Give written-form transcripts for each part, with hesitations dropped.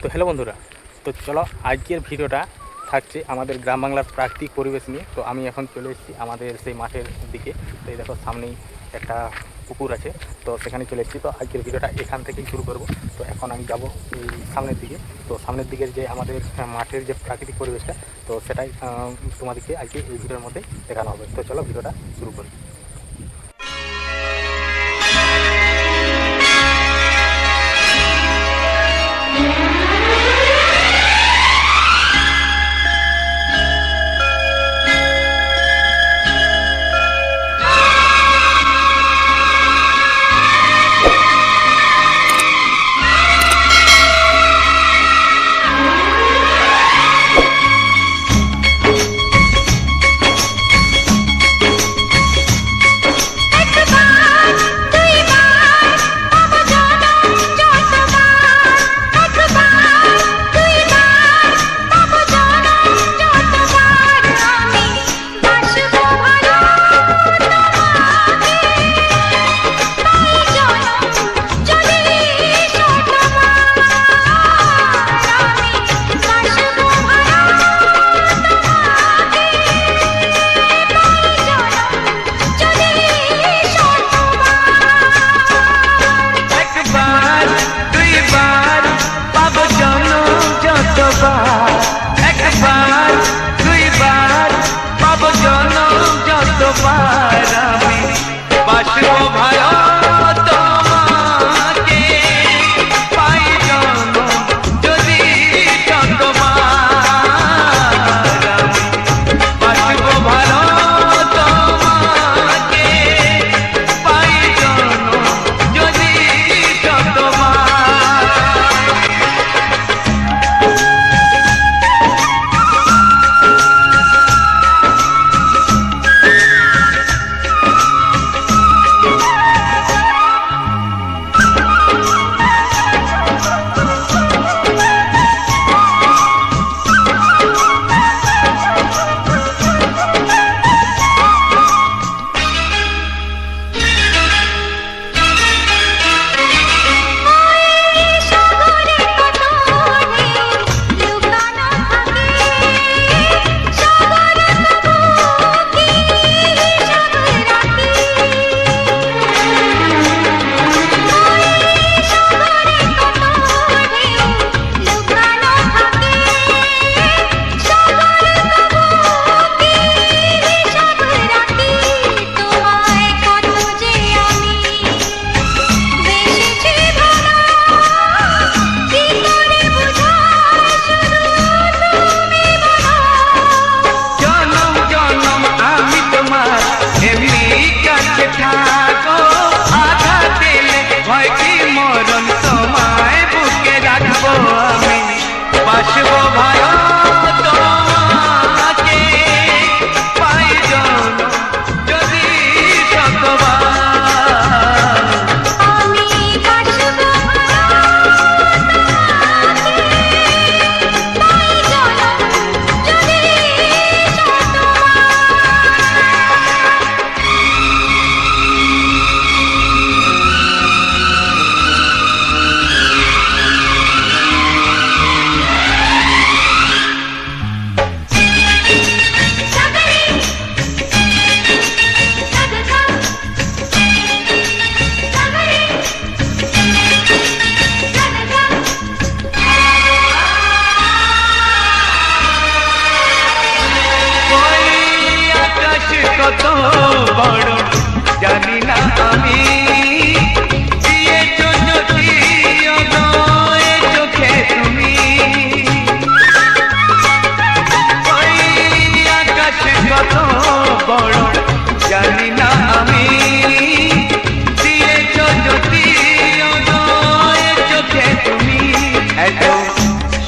তো হ্যালো বন্ধুরা, তো চলো আজকের ভিডিওটা থাকছে আমাদের গ্রাম বাংলার প্রাকৃতিক পরিবেশ নিয়ে। তো আমি এখন চলে এসেছি আমাদের সেই মাঠের দিকে। তো এই দেখো সামনেই একটা পুকুর আছে, তো সেখানে চলে এসেছি। তো আজকের ভিডিওটা এখান থেকেই শুরু করব। তো এখন আমি যাব এই সামনের দিকে। তো সামনের দিকের যে আমাদের মাঠের যে প্রাকৃতিক পরিবেশটা, তো সেটাই তোমাদেরকে আজকে এই ভিডিওর মধ্যে দেখানো হবে। তো চলো ভিডিওটা শুরু করি।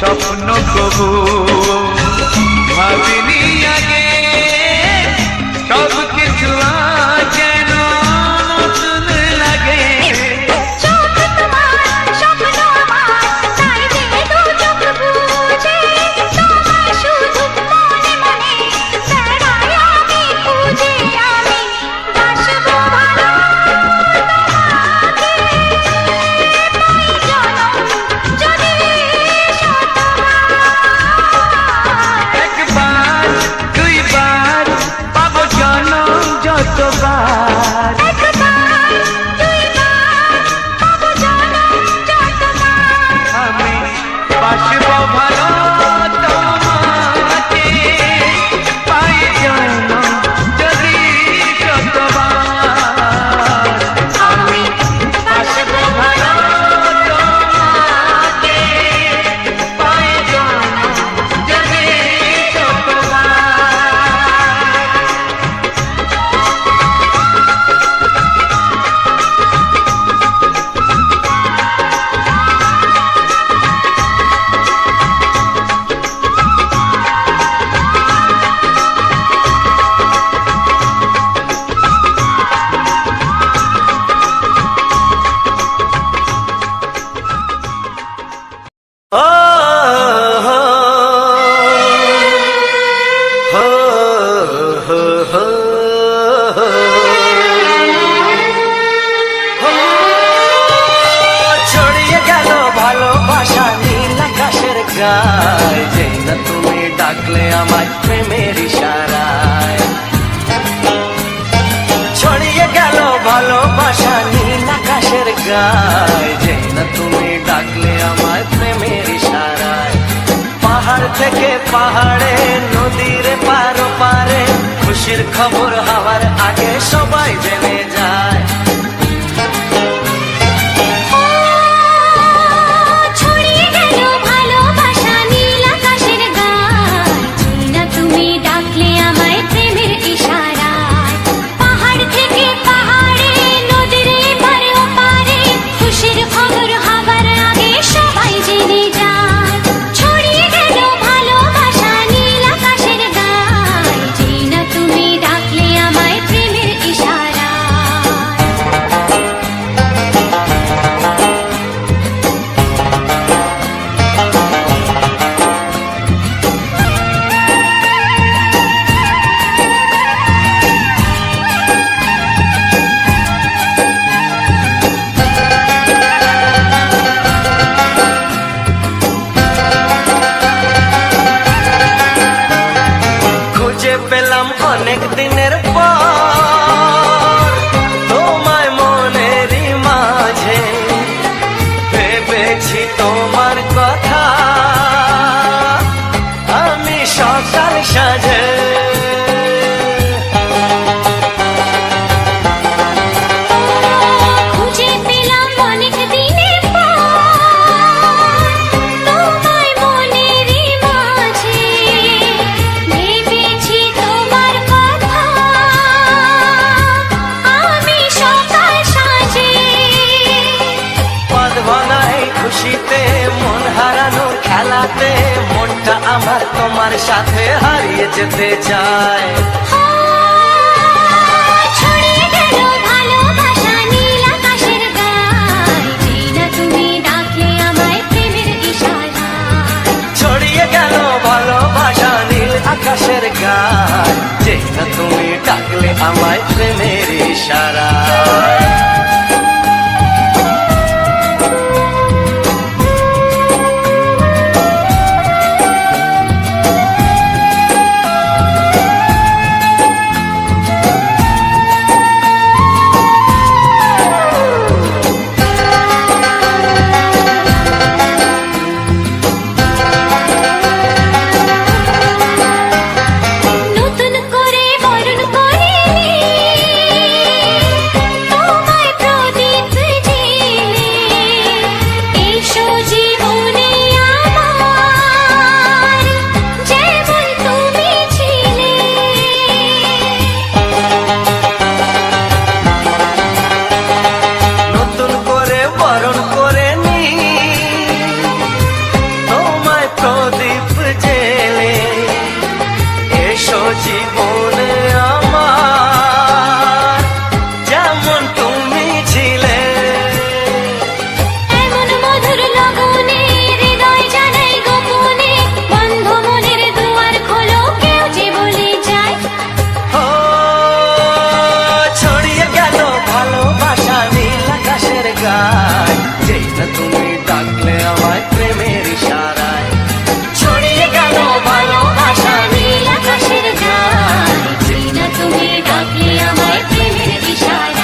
স্বপ্ন কবু ভাবিনি আগে, সব কিছু যেন নতুন লাগে। যদি বাসবো ভালো তোমাকে পাই যেন যদি শতবার আমি বাসবো ভালো তোমাকে পাই যেন যদি শতবার ছড়িয়ে গেল ভালোবাসা নীল আকাশের গায়ে যেই না তুমি ডাকলে আমার প্রেমের ইশারায় ছড়িয়ে গেল ভালোবাসা নীল আকাশের গায়ে যেই না তুমি ডাকলে আমার প্রেমের ইশারায় পাহাড় থেকে পাহাড়ে নদীর পারো পারে খুশির খবর হওয়ার আগে সবাই জেনে যায় ছড়িয়ে গেল ভালোবাসা নীল আকাশের গায়ে যেই না তুমি ডাকলে আমায় প্রেমের ইশারায় পাহাড় থেকে পাহাড়ে নদীর এপারে ওপারে খুশির খবর হবার আগে সবাই জেনে যায় ছড়িয়ে গেল ভালোবাসা নীল আকাশের গায়ে যেই না তুমি ডাকলে আমায় প্রেমের ইশারায় খুঁজে পেলাম অনেক দিনের পর তোমায় মনেরই মাঝে ভেবেছি তোমার কথা আমি সকাল সাজে খুঁজে পেলাম অনেক দিনের পর তোমায় মনেরই মাঝে ভেবেছি তোমার কথা আমি সকাল সাজে পদ ভাঙাই খুশিতে মন হারানোর খেলাতে মনটা আমার তোমার সাথে হারিয়ে যেতে চায় ছড়িয়ে গেল ভালোবাসা নীল আকাশের গায়ে যেই না তুমি ডাকলে আমায় প্রেমের ইশারায় ছড়িয়ে গেল ভালোবাসা নীল আকাশের গায় যেই না তুমি ডাকলে আমায় প্রেমের ইশারায় নতুন করে বরণ করে তোমায় প্রদীপ জেলে এসো জীবনে আমার যেমন তুমি ছিলে নতুন করে বরণ করে নি তোমায় প্রদীপ জেলে এসো জীবনে আমার যেমন তুমি ছিলে এমন মধুর লগনে হৃদয় জানাই গোপনে বন্ধ মনের দুয়ার খোলো কেউ যে বলে যায় ও ছড়িয়ে গেল ভালোবাসা নীল আকাশের গায় যেই না তুমি ডাকলে আমায় প্রেমের ইশারায় ছড়িয়ে গেল ভালোবাসা নীল আকাশের গায় যেই না তুমি ডাকলে আমায় প্রেমের ইশারায়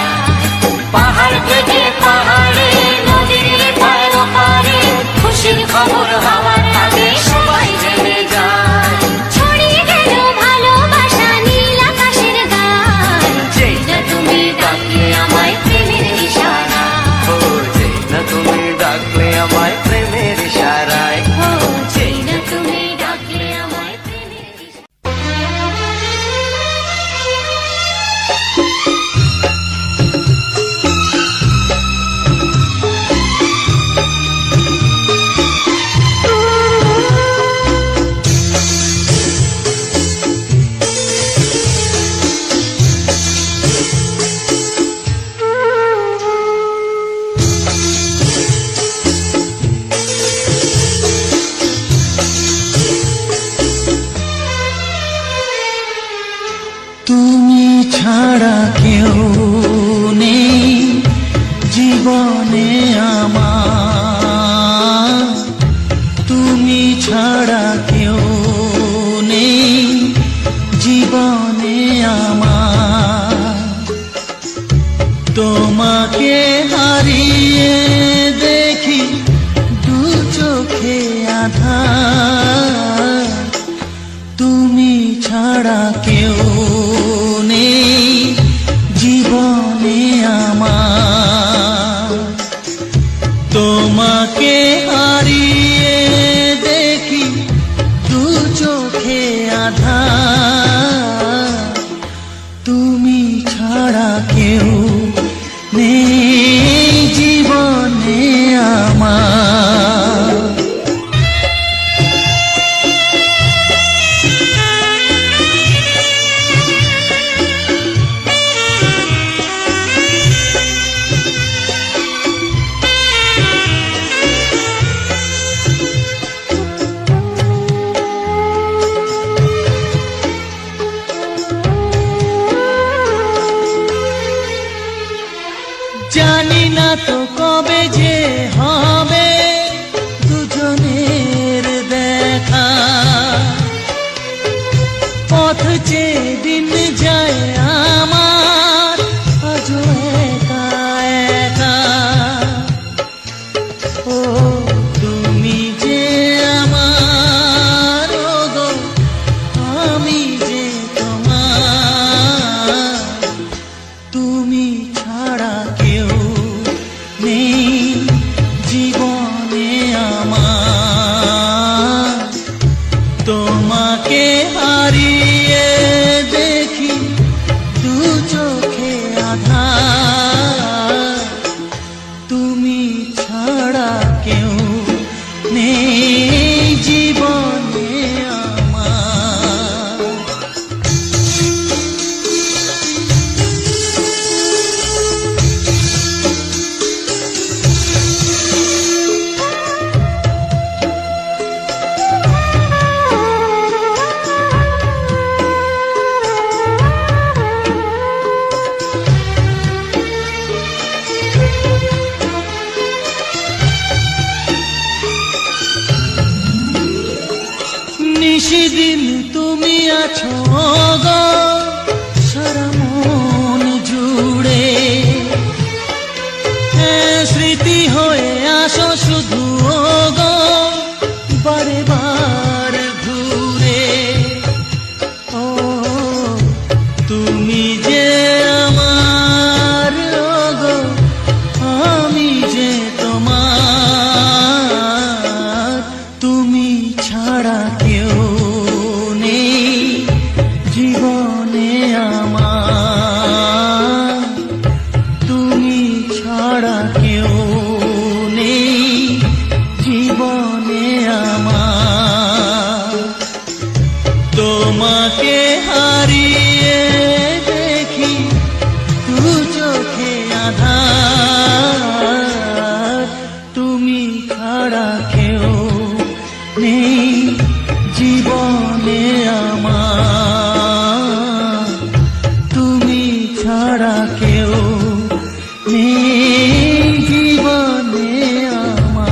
পাহাড় থেকে পাহাড়ে নদীর পার পারে খুশির খবর হওয়ার ছাড়া কেউ নেই জীবনে আমার, তোমাকে হারিয়ে দেখি দু চোখে আধার, তুমি ছাড়া কেউ নেই জীবনে আমার, তোমাকে হারিয়ে দেখি দু চোখে আধার, তুমি ছাড়া কেউ নেই জীবনে আমার। জানি না তো কবে যে হবে দুজনের দেখা, পথ চেয়ে দিন যায় আমার আজও একা একা, ও তুমি যে আমার, ও গো আমি যে তোমার, তুমি ছাড়া কেউ নেই জীবনে আমার, তোমাকে হারিয়ে দেখি দু চোখে আধার, তুমি ছাড়া কেউ নেই জীবনে আমার। নিশিদিন তুমি আছো গো সারা মন জুড়ে, স্মৃতি হয়ে আসো শুধু গো বারে বার ঘুরে, ও তুমি যে আমার, ও গো আমি যে তোমার, তুমি ছাড়া কেউ নেই জীবনে আমার, তুমি ছাড়া কেউ নেই জীবনে আমার, তোমাকে হারিয়ে দেখি দু চোখে আধার, তুমি ছাড়া কেউ নেই জীবনে আমার, তুমি ছাড়া কেউ নেই জীবনে আমার।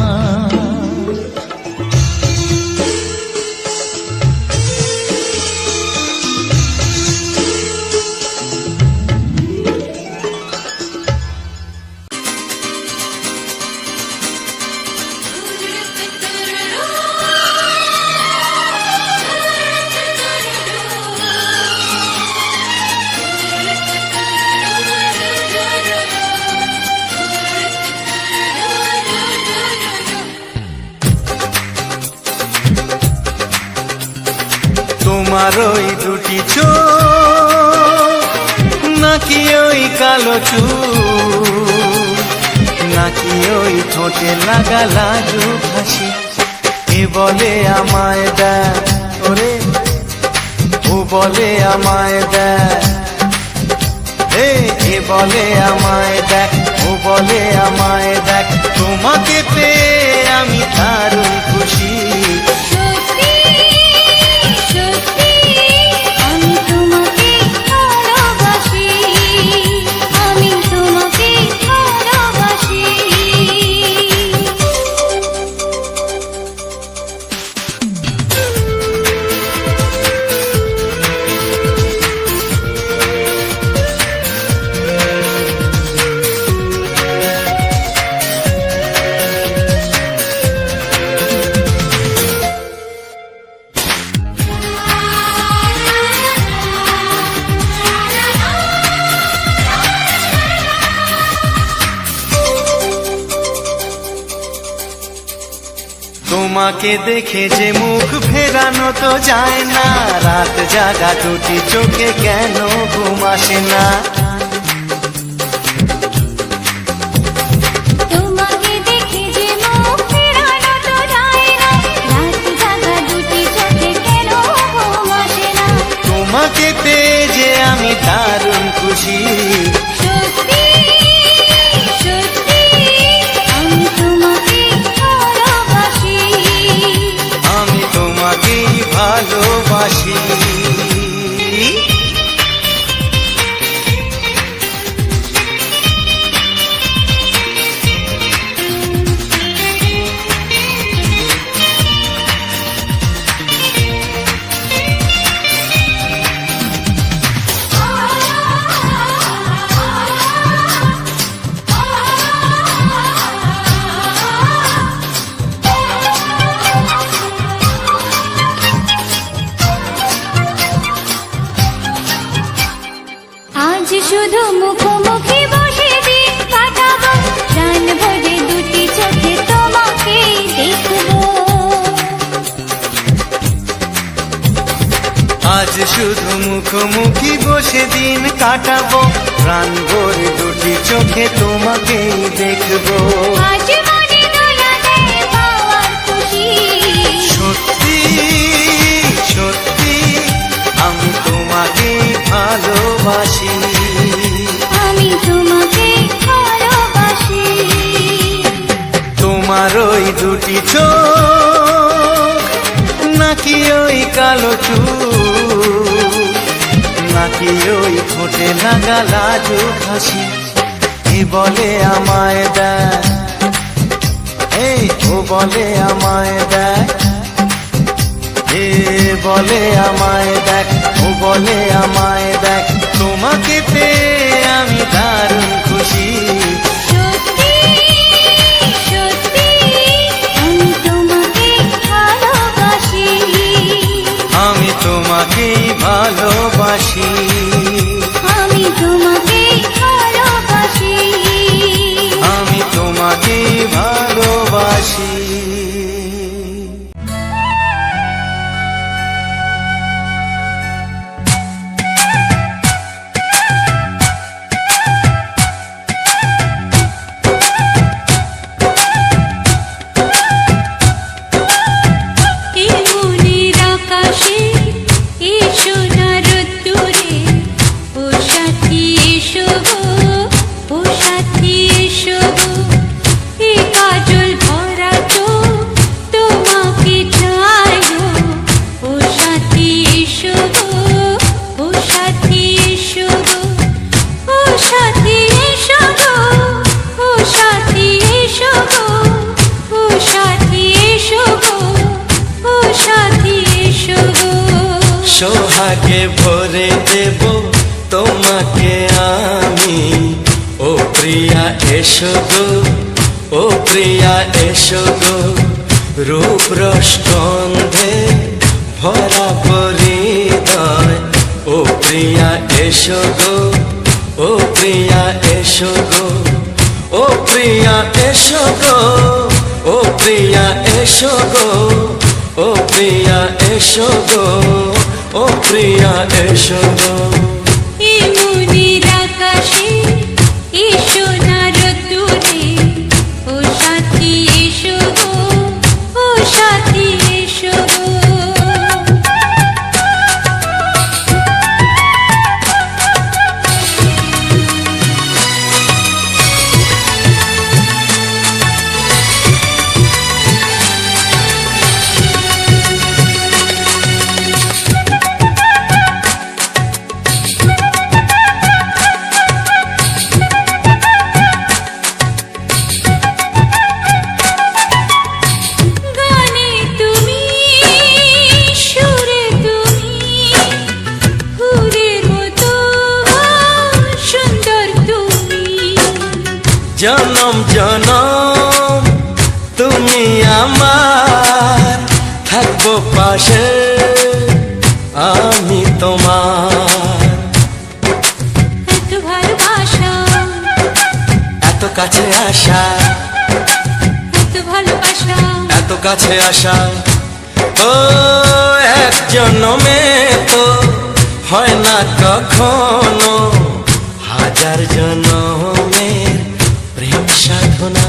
তোমার ওই দুটি চোখ নাকি ওই কালো চুল, নাকি ওই ঠোঁটে লাগা লাজুক হাসি, এ বলে আমায় দেখ ওরে, ও বলে আমায় দেখ, এ বলে আমায় দেখ, ও বলে আমায় দেখ, তোমাকে পেয়ে আমি দারুণ খুশি। সত্যি সত্যি আমি তোমাকে ভালোবাসি, আমি তোমাকে ভালোবাসি। তোমাকে দেখে যে মুখ ফেরানো তো যায় না, রাত জাগা দুটি চোখে কেন ঘুম আসে না। তোমাকে দেখে যে মুখ ফেরানো তো যায় না, রাত জাগা দুটি চোখে কেন ঘুম আসে না। তোমাকে পেয়ে যে আমি দারুণ খুশি, সত্যি সত্যি আমি তোমাকে ভালোবাসি, আমি তোমাকেই ভালোবাসি। আজ শুধু মুখোমুখি বসে দিন কাটাবো, প্রাণ ভরে দুটি চোখে তোমাকে দেখবো। আজ শুধু মুখোমুখি বসে দিন কাটাবো, প্রাণ ভরে দুটি চোখে তোমাকেই দেখবো। আজ মনে দোলা দেয় পাওয়ার খুশি, সত্যি সত্যি আমি তোমাকেই ভালোবাসি, আমি তোমাকে ভালোবাসি। তোমার ওই দুটি চোখ, নাকি ওই কালো চুল, নাকি ওই ঠোঁটে লাগা লাজুক হাসি, এ বলে আমায় দেখ, এই ও বলে আমায় দেখ, এ বলে আমায় দেখ, ও বলে আমায় দেখ, তোমাকে পেয়ে আমি দারুণ খুশি। সত্যি সত্যি আমি তোমাকে ভালোবাসি, আমি তোমাকেই ভালোবাসি, আমি তোমাকে ভালোবাসি, আমি তোমাকেই ভালোবাসি। এই মনের আকাশে এই সোনার রোদ্দুরে, ও সাথী এসো গো, ও সাথী এসো গো, এই কাজল ভরা চোখ তোমাকে চাই গো, ও সাথী এসো গো, ও সাথী এসো গো, ও সাথী এসো গো, ও সাথী এসো গো, ও সাথী এসো গো, ও সাথী এসো গো। সোহাগে ভরে দেব তোমাকে আমি, ও প্রিয়া এসো গো, ও প্রিয়া এসো গো, রূপ রস গন্ধে ভরা পরিদয়, ও প্রিয়া এসো গো, ও প্রিয়া এসো গো, ও প্রিয়া এসো গো, ও প্রিয়া এসো গো, ও প্রিয়া এসো গো, ও প্রিয়া এসো গো। এই মনের আকাশে এই সোনার রোদ্দুরে, ও সাথী এসো গো, ও সাথী এসো গো। গানে তুমি, সুরে তুমি, ফুলের মতো সুন্দর তুমি। জনম জনম তুমি আমার, থাকবো পাশে আমি তোমার। এত ভালোবাসা, এত কাছে আসা, এত ভালোবাসা, এত কাছে আসা ও এক জন্মে তো হয় না কখনো, হাজার জন্মের প্রেম সাধনা।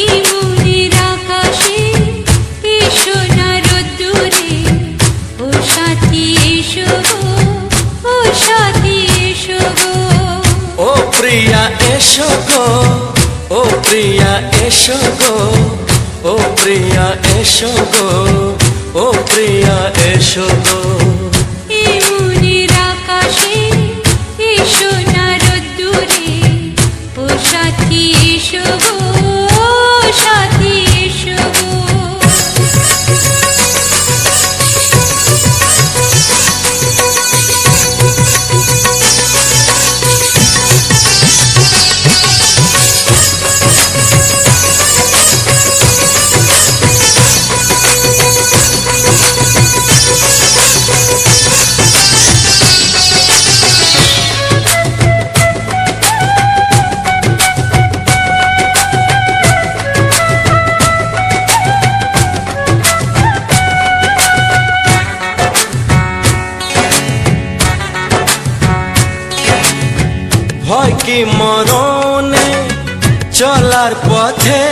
এই মনের আকাশে এসো না রোদ্দুরে, ও সাথী এসো গো, ও সাথী এসো গো। ও প্রিয়া এসো গো, ও প্রিয়া এসো গো, ও প্রিয়া এসো গো, ও প্রিয়া এসো গো। এই মনের আকাশে এসো না রোদ্দুরে, ও সাথী এসো গো, ও সাথী এসো গো। ভয় কি মরণে চলার পথে,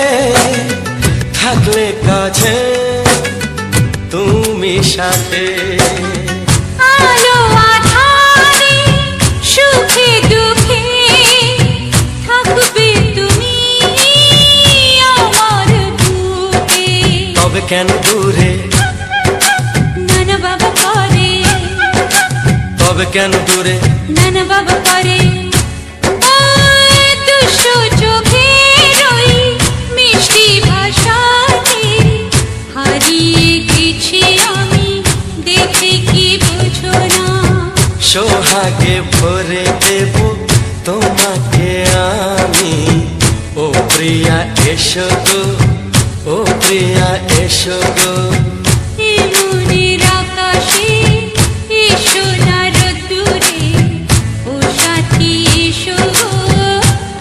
থাকলে কাছে তুমি সাথে। আলো আঁধারে সুখে দুঃখে থাকবে তুমি আমার বুকে। তবে কেন দূরে, নানা বাবা করে, তবে কেন দূরে, নানা বাবা করে। ওই দুষ্টু চোখের ওই মিষ্টি ভাষাতে হারিয়ে গেছি আমি, দেখে কি বোঝো না। সোহাগে ভরে দেব তোমাকে আমি, ও প্রিয়া এসো গো, ও প্রিয়া এসো গো। এই মনের আকাশে এসো না রোদ্দুরে, ও সাথী এসো গো,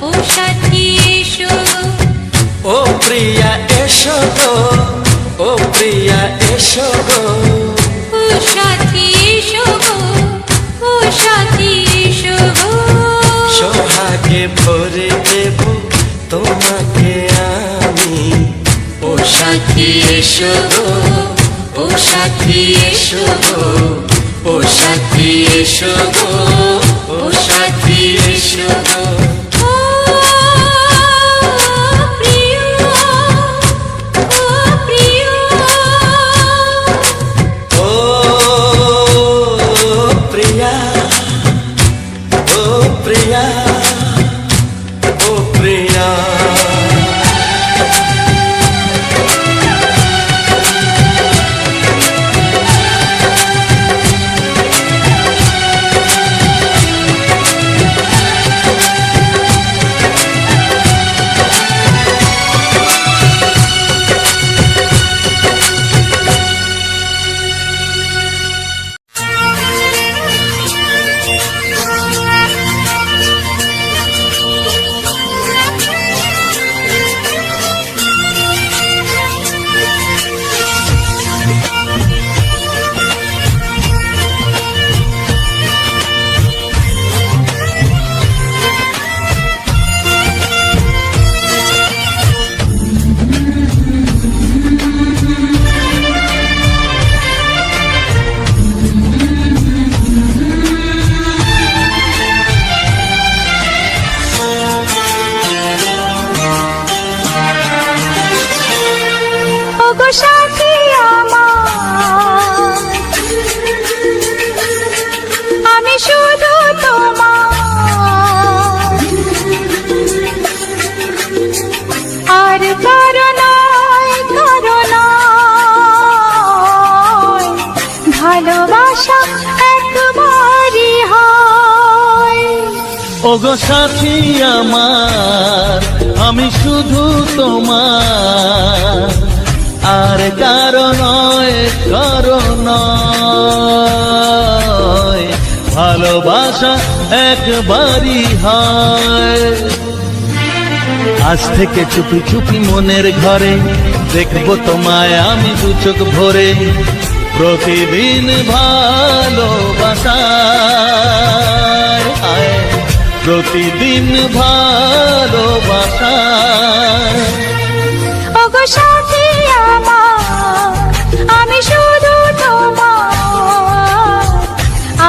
ও সাথী এসো গো। ও প্রিয়া এসো গো, ও প্রিয়া এসো গো। ও সাথী এসো গো, ও সাথী এসো গো। সোহাগে ভরে দেব তোমাকে আমি, ও সাথী এসো গো, ও সাথী এসো গো, ও সাথী এসো গো, ও সাথী এসো গো। ও প্রিয়, ও প্রিয়, ও প্রিয়া, ও প্রিয়া, ও প্রিয়া। ওগো সাথী আমার, আমি শুধু তোমার, আর কারো নয়, কারো নয়, ভালোবাসা একবারই হয়। ওগো সাথী আমার, আমি শুধু তোমার, আর কারো নয়, কারো নয়, ভালোবাসা একবারই হয়। আজ থেকে চুপি চুপি মনের ঘরে দেখবো তোমায় আমি দু চোখ ভরে, প্রতিদিন ভালোবাসায়, আয়, প্রতিদিন ভালোবাসায়। ওগো সাথী আমার, আমি শুধু তোমার,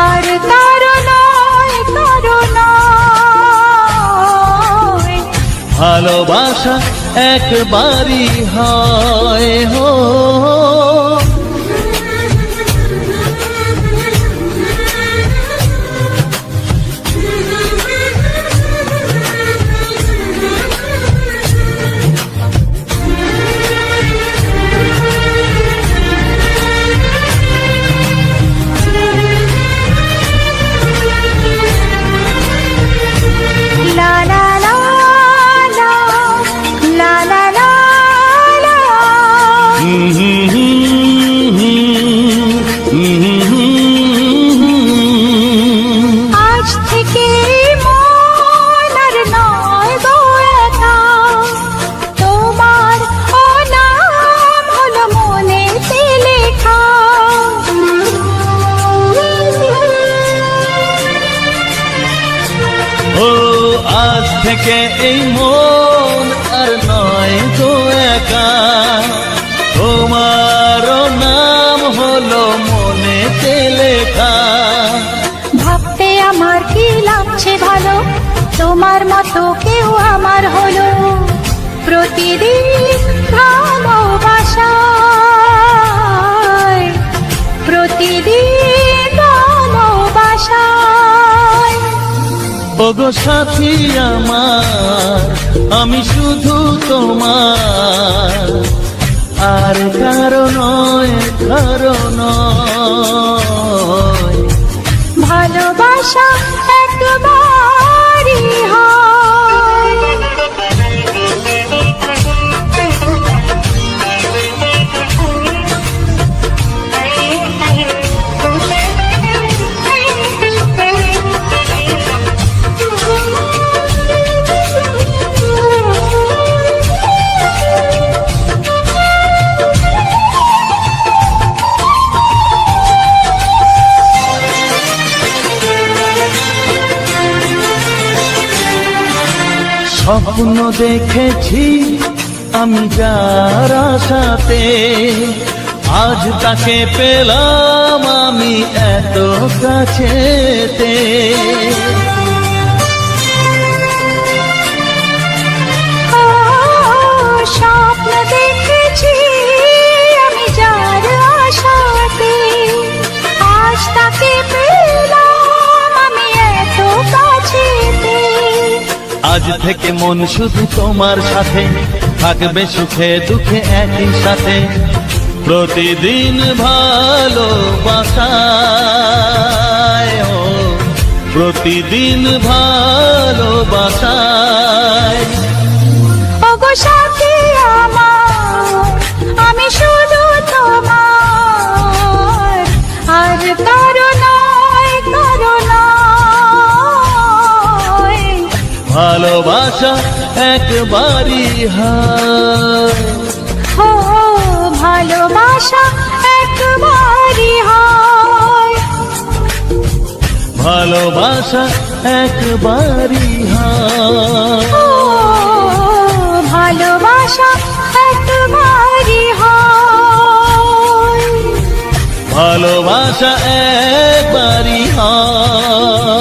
আর কারো নয়, কারো নয়। ভালোবাসা একবারই হয় হো। লা লা লা লা, লা লা লা লা। আজ থেকে মন আর নয় গো একা, তোমার ও নাম হলো মনেতে লেখা। ও আজ থেকে এই মন আর নয় তো একা, তোমারও নাম হলো মনেতে লেখা। ভাবতে আমার কি লাগছে ভালো, তোমার মতো কেউ আমার হলো। প্রতিদিন ভালোবাসায়, প্রতিদিন ভালোবাসায়। ওগো সাথী আমার, আমি শুধু তোমার, আর কারো নয়, কারো নয়। ভালোবাসা একবারই হয়। স্বপ্ন দেখেছি আমি যার আশাতে, আজ তাকে পেলাম আমি এত কাছেতে। স্বপ্ন দেখেছি আমি যার আশাতে, আজ তাকে পেলাম আমি এত কাছেতে। আজ থেকে মন শুধু তোমার সাথে, থাকবে সুখে দুঃখে একই সাথে। প্রতিদিন ভালোবাসায়, ও প্রতিদিন ভালোবাসায়। ওগো সাথী আমার, আমি শুধু তোমার, আর কারো নয়, কারো নয়। ভালোবাসা একবারই হয়, ও ভালোবাসা একবারই হয়। ভালোবাসা একবারই হয়, ও ভালোবাসা একবারই হয়। ভালোবাসা একবারই হয়।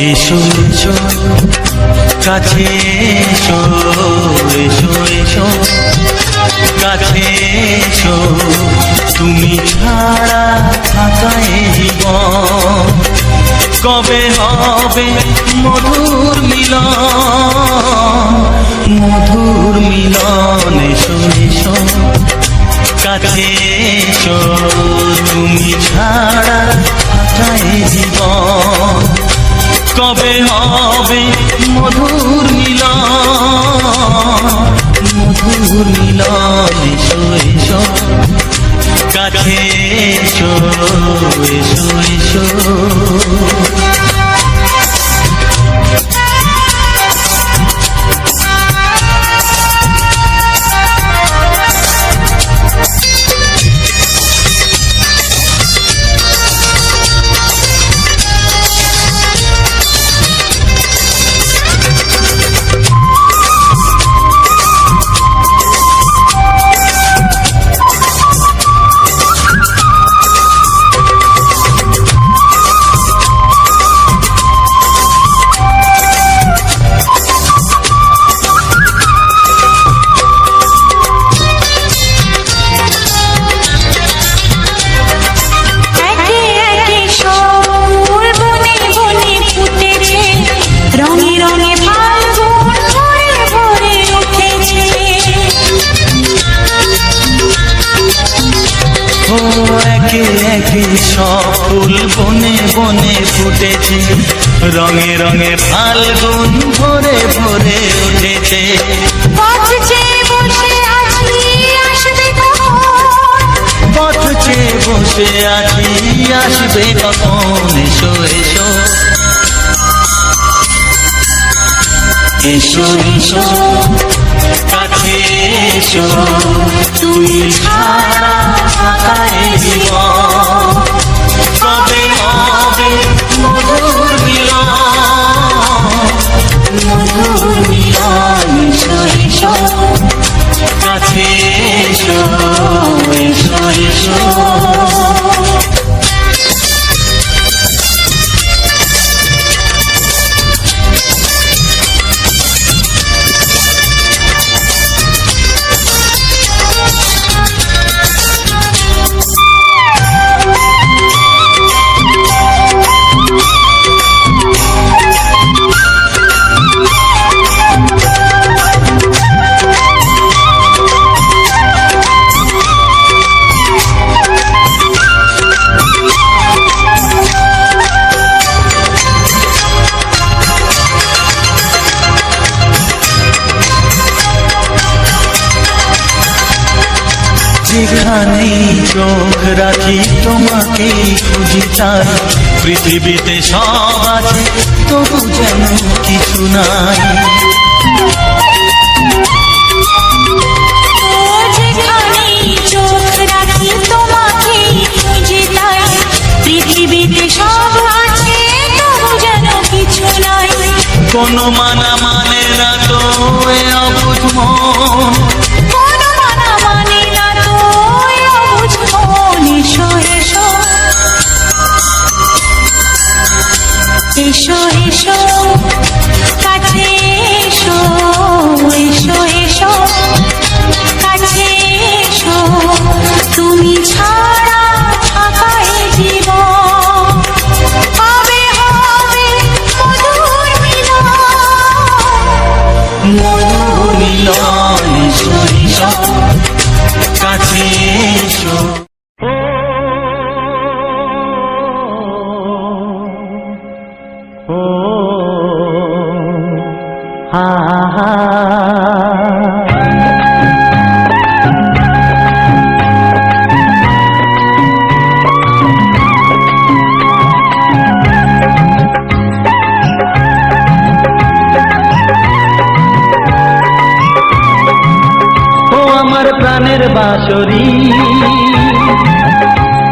এসো এসো কাছে এসো, এসো এসো কাছে এসো, তুমি ছাড়া থাকা এ জীবন কবে হবে মধুর মিলন, মধুর মিলন। এসো এসো কাছে এসো, তুমি ছাড়া থাকা এ জীবন কবে হবে মধুর মিলন, মধুর মিলন। এসো এসো কাছে এসো, এসো এসো। একে একে সব ফুল বনে বনে ফুটেছে, রঙে রঙে ফাল্গুন ভরে ভরে উঠেছে। পথ চেয়ে বসে আছি আসবে কখন, পথ চেয়ে বসে আছি আসবে কখন। এসো এসো এসো এসো কাছে এসো, তুমি ছাড়া থাকা এ জীবন কবে হবে মধুর মিলন, মধুর মিলন। এসো এসো কাছে এসো, এসো এসো। যেখানেই চোখ রাখি তোমাকেই খুঁজি, তাই পৃথিবীতে সব আছে তবু যেন কিছু নাই। যেখানেই চোখ রাখি তোমাকেই খুঁজি, তাই পৃথিবীতে সব আছে তবু যেন কিছু নাই। কোনো মানা মানে না তো এ অবুঝ মন, কোনো মানা মানে না তো এ অবুঝ মন। এসো এসো এসো এসো কাছে এসো, এসো এসো কাছে এসো, তুমি ছাড়া থাকা এ জীবন কবে হবে মধুর মিলন, মধুর মিলন। এসো এসো কাছে এসো। ও হা হা আমার প্রাণের বাঁশরি,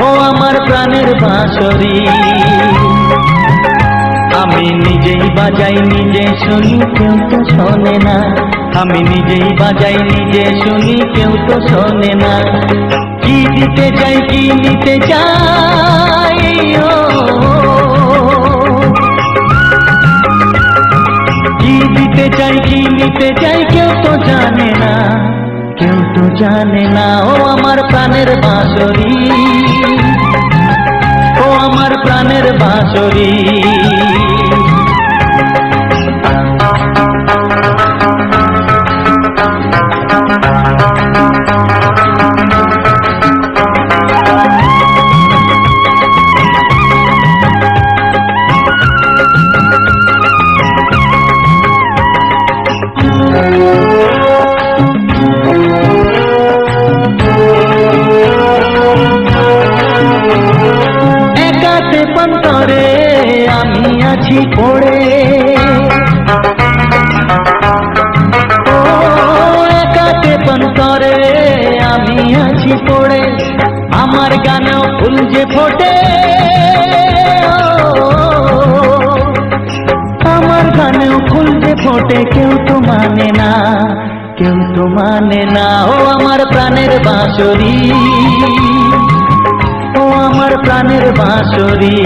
ও আমার প্রাণের বাঁশরি, আমি নিজেই বাজাই নিজে শুনি কেউ তো শোনে না, আমি নিজেই বাজাই নিজে শুনি কেউ তো শোনে না। কি দিতে চাই কি নিতে চাই, ও চাই কি নিতে চাই কেউ তো জানে না, কেউ তো জানে না। ও আমার প্রাণের বাঁশরি, ও আমার প্রাণের বাঁশরি। একাতে পন্তরে আমি আছি পড়ে, ও একাতে পন্তরে আমি আছি পড়ে। আমার গানেও ফুল যে ফোটে, আমার গানেও ফুল যে ফোটে, কেউ তো মানে না, কেউ তো মানে না। ও আমার প্রাণের বাঁশরি, ও আমার প্রাণের বাঁশরি।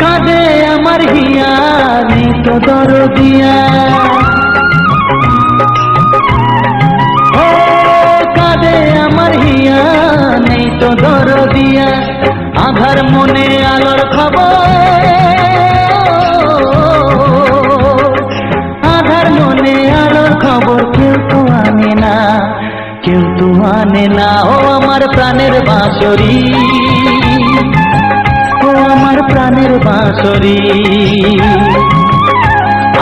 কাঁদে আমার হিয়া নেই তো দরদিয়া, ও কাঁদে আমার হিয়া নেই তো দরদিয়া। আধার মনে আলোর খবর, আধার মনে আলোর খবর কেউ তো আনে না, কেউ তো আনে না। ও আমার প্রাণের বাঁশরি, ও আমার প্রাণের বাঁশরি।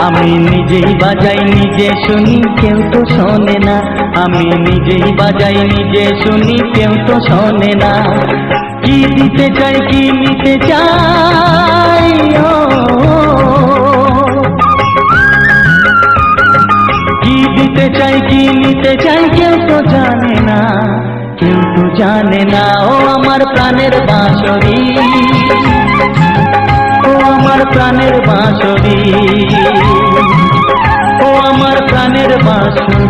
আমি নিজেই বাজাই নিজে শুনি, কেউ তো শোনে না। আমি নিজেই বাজাই নিজে শুনি, কেউ তো শোনে না। কি দিতে চাই কি নিতে চাই, ও কি দিতে চাই কি নিতে চাই, কেউ তো জানে না, কেউ তো জানে না। ও আমার প্রাণের বাঁশরি, ও আমার প্রাণের বাঁশরি, ও আমার প্রাণের বাঁশরি,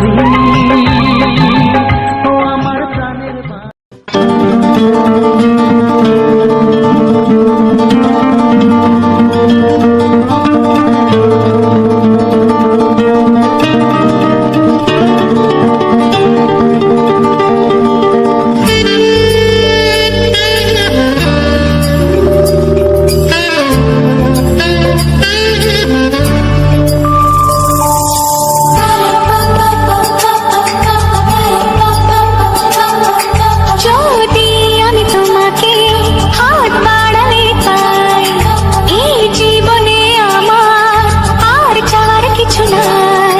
ও আমার প্রাণের যদি আমি তোমাকে হাত বাড়ালে পাই, এই জীবনে আমার আর চাওয়ার কিছু নাই।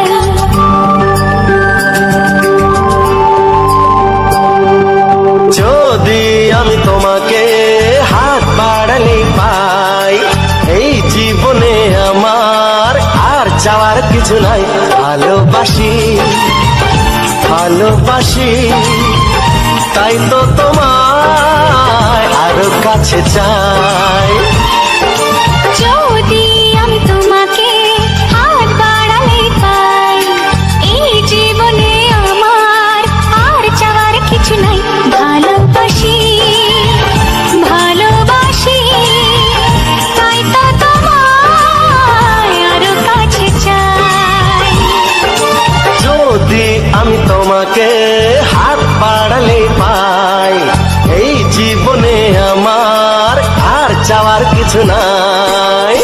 যদি আমি তোমাকে হাত বাড়ালে পাই, এই জীবনে আমার আর চাওয়ার কিছু নাই। ভালোবাসি ভালোবাসি, তাই তো তোমায় আরো কাছে চাই। যদি আমি তোমাকে হাত বাড়ালে পাই, এই জীবনে আমার আর চাওয়ার কিছু নাই। ভালোবাসি ভালোবাসি, তাই তো তোমায় আরো কাছে চাই। যদি আমি তোমাকে হাত বাড়ালে পাই, এই জীবনে আমার আর চাওয়ার কিছু নাই।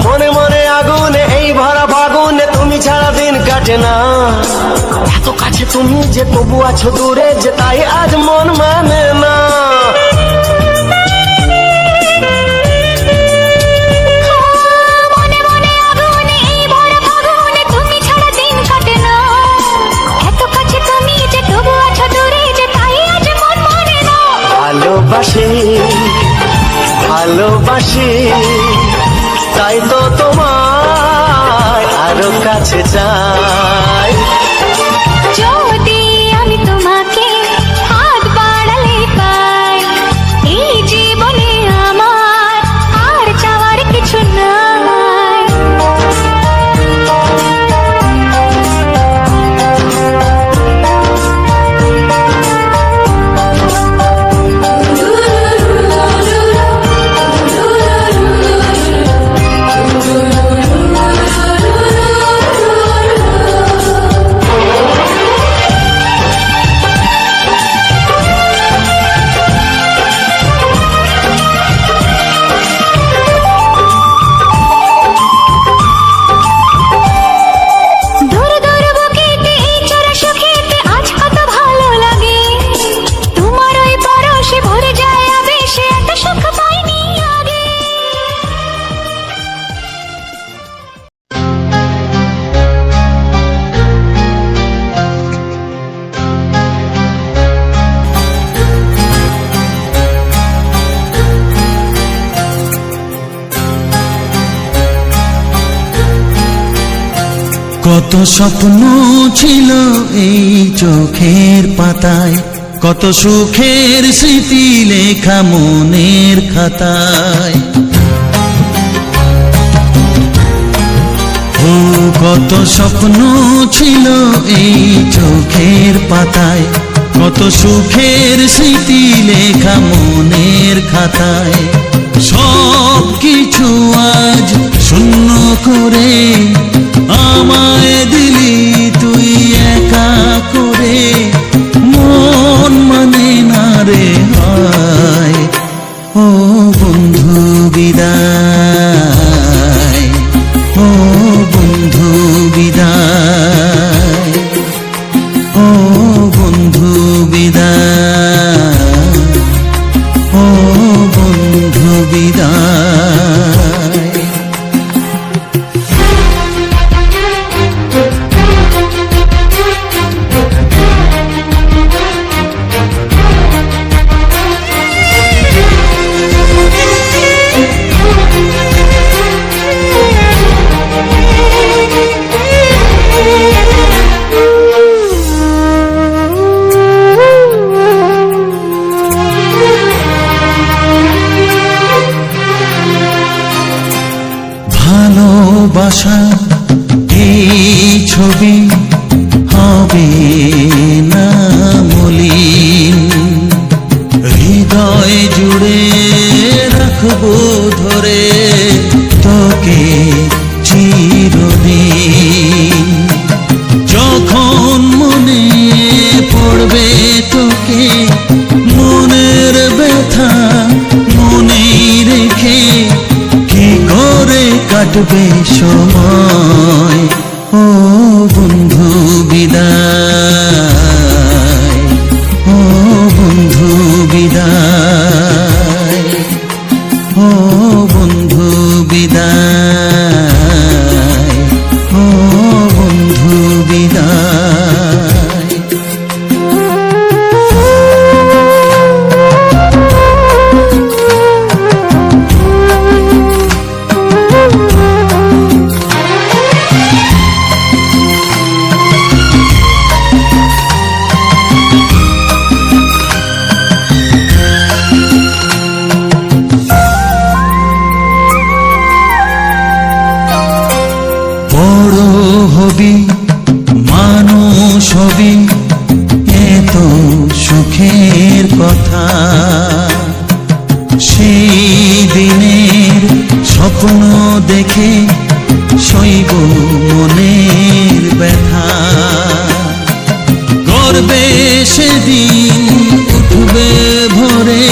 মনে মনে আগুনে এই ভরা ফাগুনে, তুমি ছাড়া দিন কাটে না। এত কাছে তুমি যে তবু আছো দূরে, যে তাই আজ মন মানে না। ভালোবাসি ভালোবাসি, তাই তো তোমায় আরো কাছে চাই। যদি আমি তোমাকে হাত বাড়ালে পাই, এই জীবনে আমার আর চাওয়ার কিছু নাই। দূর দূর বুকেতে এই চোরা সুখেতে আজ কত ভালো লাগে, তোমার ওই পরশে ভরে যায় আবেশে, এত সুখ পাইনি আগে। কত স্বপ্ন ছিল এই চোখের পাতায়, কত সুখের স্মৃতি লেখা মনের খাতায়। ও কত স্বপ্ন ছিল এই চোখের পাতায়, কত সুখের স্মৃতি লেখা মনের খাতায়। সব কিছু আজ শূন্য করে আমায় দিলি তুই একা করে, মন মানে না রে হায়। ও বন্ধু বিদায়, ও বন্ধু বিদায়, ও বন্ধু বিদায়, ও বন্ধু বিদায়। ভালোবাসা এই ছবি হবে না মলিন, হৃদয় জুড়ে রাখবো ধরে তোকে চিরদিন। যখন মনে পড়বে তোকে মনের ব্যথা মনেই রেখে, কি করে কাটবে সময়। ও বন্ধু বিদায়, ও বন্ধু বিদায়, ও বন্ধু বিদায়, ও বন্ধু বিদায়। বড় হবি মানুষ হবি, এত সুখের কথা। সেই দিনের স্বপ্ন দেখে সইব মনের ব্যথা। গর্বে সেদিন উঠবে ভরে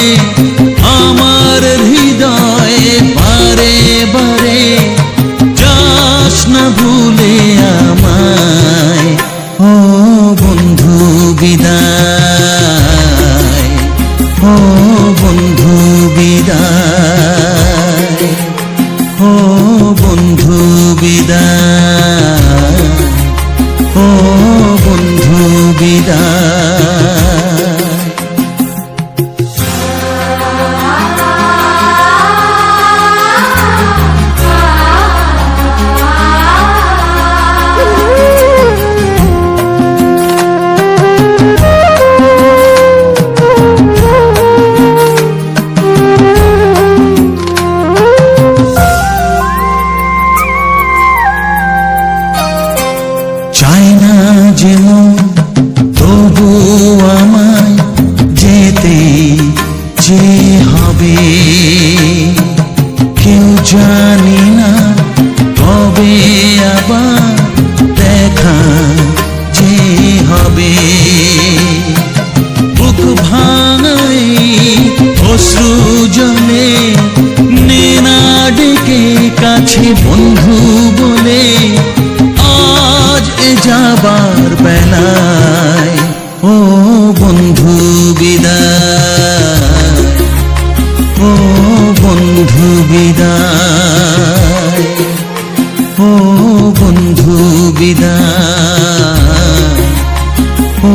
আমার হৃদয়ে বারে বারে, যাস না ভুলে আমায়। ও বন্ধু বিদায়, ও বন্ধু বিদায়, ও বন্ধু বিদায়, ও বন্ধু বিদায়। মন তবু আমায় যেতে যে হবে, কেউ জানি না কবে আবার দেখা যে হবে। বুক ভাঙাই অশ্রু জলে নেনা ডেকে কাছে বন্ধু বলে, আজ এ যাবার বেলায় ও বন্ধু বিদায়, ও বন্ধু বিদায়, ও বন্ধু বিদায়, ও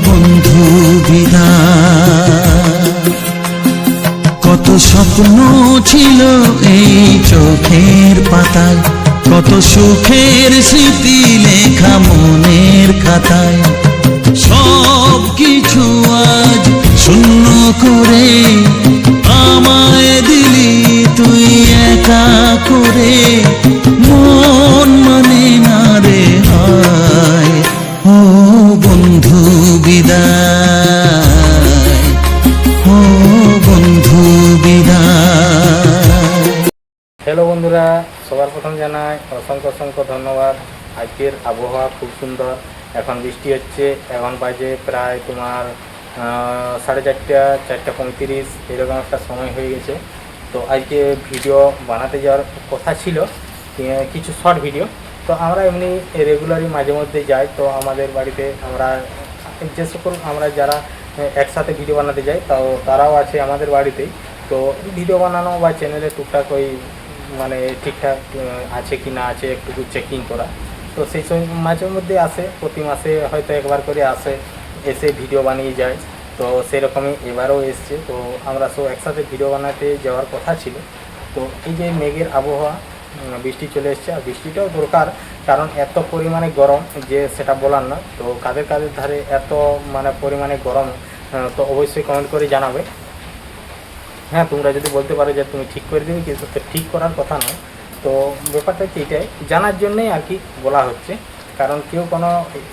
বন্ধু বিদায়। কত স্বপ্ন ছিল এই চোখের পাতায়, কত সুখের স্মৃতি লেখা মনের খাতায়, সব কিছু আজ শূন্য করে আমায় দিলি তুই একা করে। মন মানে না রে হায়, ও বন্ধু বিদায়, ও বন্ধু বিদায়। হ্যালো বন্ধুরা, সবার প্রথম জানাই অসংখ্য অসংখ্য ধন্যবাদ। আজকের আবহাওয়া খুব সুন্দর, এখন বৃষ্টি হচ্ছে, এখন বাজে প্রায় তোমার 4:30, 4:35 এরকম একটা সময় হয়ে গেছে। তো আজকে ভিডিও বানাতে যাওয়ার কথা ছিল, কিছু শর্ট ভিডিও। তো আমরা এমনি রেগুলারই মাঝে মধ্যে যাই। তো আমাদের বাড়িতে আমরা যে সকল আমরা যারা একসাথে ভিডিও বানাতে যাই, তাও তারাও আছে আমাদের বাড়িতেই। তো ভিডিও বানানো বা চ্যানেলে টুকটাক ওই মানে ঠিকঠাক আছে কি না আছে একটু চেকিং করা। তো সেই সময় মাঝে মধ্যে আসে, প্রতি মাসে হয়তো একবার করে আসে, এসে ভিডিও বানিয়ে যায়। তো সেরকমই এবারও এসছে। তো আমরা সব একসাথে ভিডিও বানাতে যাওয়ার কথা ছিল। তো এই যে মেঘের আবহাওয়া, বৃষ্টি চলে এসছে, আর বৃষ্টিটাও দরকার, কারণ এত পরিমাণে গরম যে সেটা বলার না। তো কাদের কাদের ধারে এত মানে পরিমাণে গরম, তো অবশ্যই কমেন্ট করে জানাবে। হ্যাঁ, তোমরা যদি বলতে পারো যে তুমি ঠিক করে দেবে, কিন্তু ঠিক করার কথা নয়। তো ব্যাপারটা হচ্ছে এটাই, জানার জন্যই আর কি বলা হচ্ছে। কারণ কেউ কোনো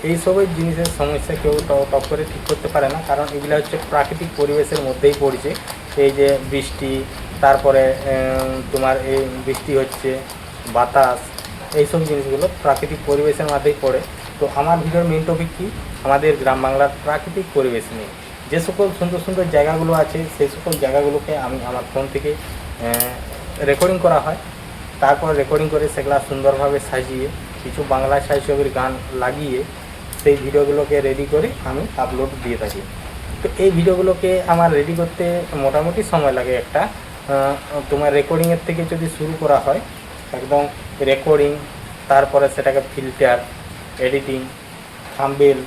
এইসবের জিনিসের সমস্যা কেউ টপ করে ঠিক করতে পারে না, কারণ এগুলো হচ্ছে প্রাকৃতিক পরিবেশের মধ্যেই পড়ছে। এই যে বৃষ্টি, তারপরে তোমার এই বৃষ্টি হচ্ছে, বাতাস, এইসব জিনিসগুলো প্রাকৃতিক পরিবেশের মধ্যেই পড়ে। তো আমার ভিডিওর মেন টপিক কি, আমাদের গ্রাম বাংলার প্রাকৃতিক পরিবেশ নিয়ে। যে সকল সুন্দর সুন্দর জায়গাগুলো আছে, সেই সকল জায়গাগুলোকে আমি আমার ফোন থেকে রেকর্ডিং করা হয়। তারপর রেকর্ডিং করে সেগুলো সুন্দরভাবে সাজিয়ে কিছু বাংলা ছায়াছবির গান লাগিয়ে সেই ভিডিওগুলোকে রেডি করে আমি আপলোড দিয়ে থাকি। তো এই ভিডিওগুলোকে আমার রেডি করতে মোটামুটি সময় লাগে একটা, তোমার রেকর্ডিংয়ের থেকে যদি শুরু করা হয়, একদম রেকর্ডিং, তারপরে সেটাকে ফিল্টার, এডিটিং, থাম্বনেল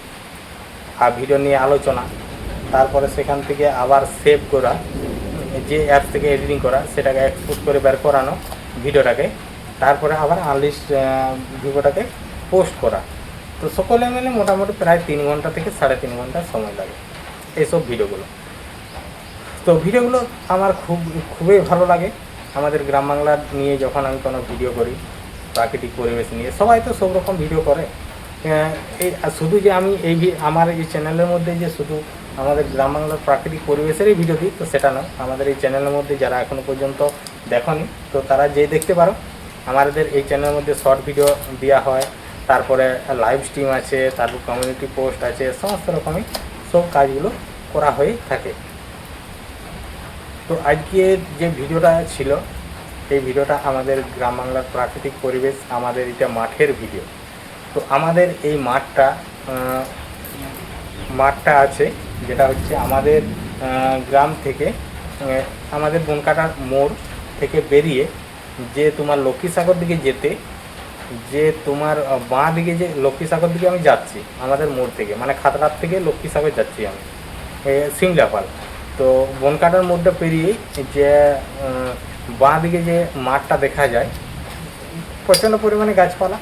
আর ভিডিও নিয়ে আলোচনা, তারপরে সেখান থেকে আবার সেভ করা, যে অ্যাপস থেকে এডিটিং করা, সেটাকে এক্সপোর্ট করে বের করানো ভিডিওটাকে, তারপরে আবার আনলিস্ট ভিডিওটাকে পোস্ট করা। তো সকলে মিলে মোটামুটি প্রায় 3 ঘন্টা থেকে 3.5 ঘন্টা সময় লাগে এইসব ভিডিওগুলো। তো ভিডিওগুলো আমার খুবই ভালো লাগে। আমাদের গ্রাম বাংলা নিয়ে যখন আমি কোনো ভিডিও করি, প্রাকৃতিক পরিবেশ নিয়ে, সবাই তো সব রকম ভিডিও করে। এই শুধু যে আমি আমার এই চ্যানেলের মধ্যে যে শুধু আমাদের গ্রাম বাংলার প্রাকৃতিক পরিবেশেরই ভিডিও দিই, তো সেটা নয়। আমাদের এই চ্যানেলের মধ্যে যারা এখনও পর্যন্ত দেখনি, তো তারা যেয়ে দেখতে পারো। আমাদের এই চ্যানেলের মধ্যে শর্ট ভিডিও দেওয়া হয়, তারপরে লাইভ স্ট্রিম আছে, তারপর কমিউনিটি পোস্ট আছে, সমস্ত রকমই সব কাজগুলো করা হয়ে থাকে। তো আজকে যে ভিডিওটা ছিল, এই ভিডিওটা আমাদের গ্রাম বাংলার প্রাকৃতিক পরিবেশ, আমাদের এটা মাঠের ভিডিও। তো আমাদের এই মাঠটা আছে, যেটা হচ্ছে আমাদের গ্রাম থেকে, আমাদের বনকাটার মোড় থেকে বেরিয়ে যে তোমার লক্ষ্মীসাগর দিকে যেতে, যে তোমার বাঁ দিকে যে লক্ষ্মীসাগর দিকে আমি যাচ্ছি, আমাদের মোড় থেকে, মানে খাতড়ার থেকে লক্ষ্মীসাগর যাচ্ছি আমি সিমলাপাল। তো বনকাটার মোড়টা পেরিয়েই যে বাঁ দিকে যে মাঠটা দেখা যায়, প্রচণ্ড পরিমাণে গাছপালা।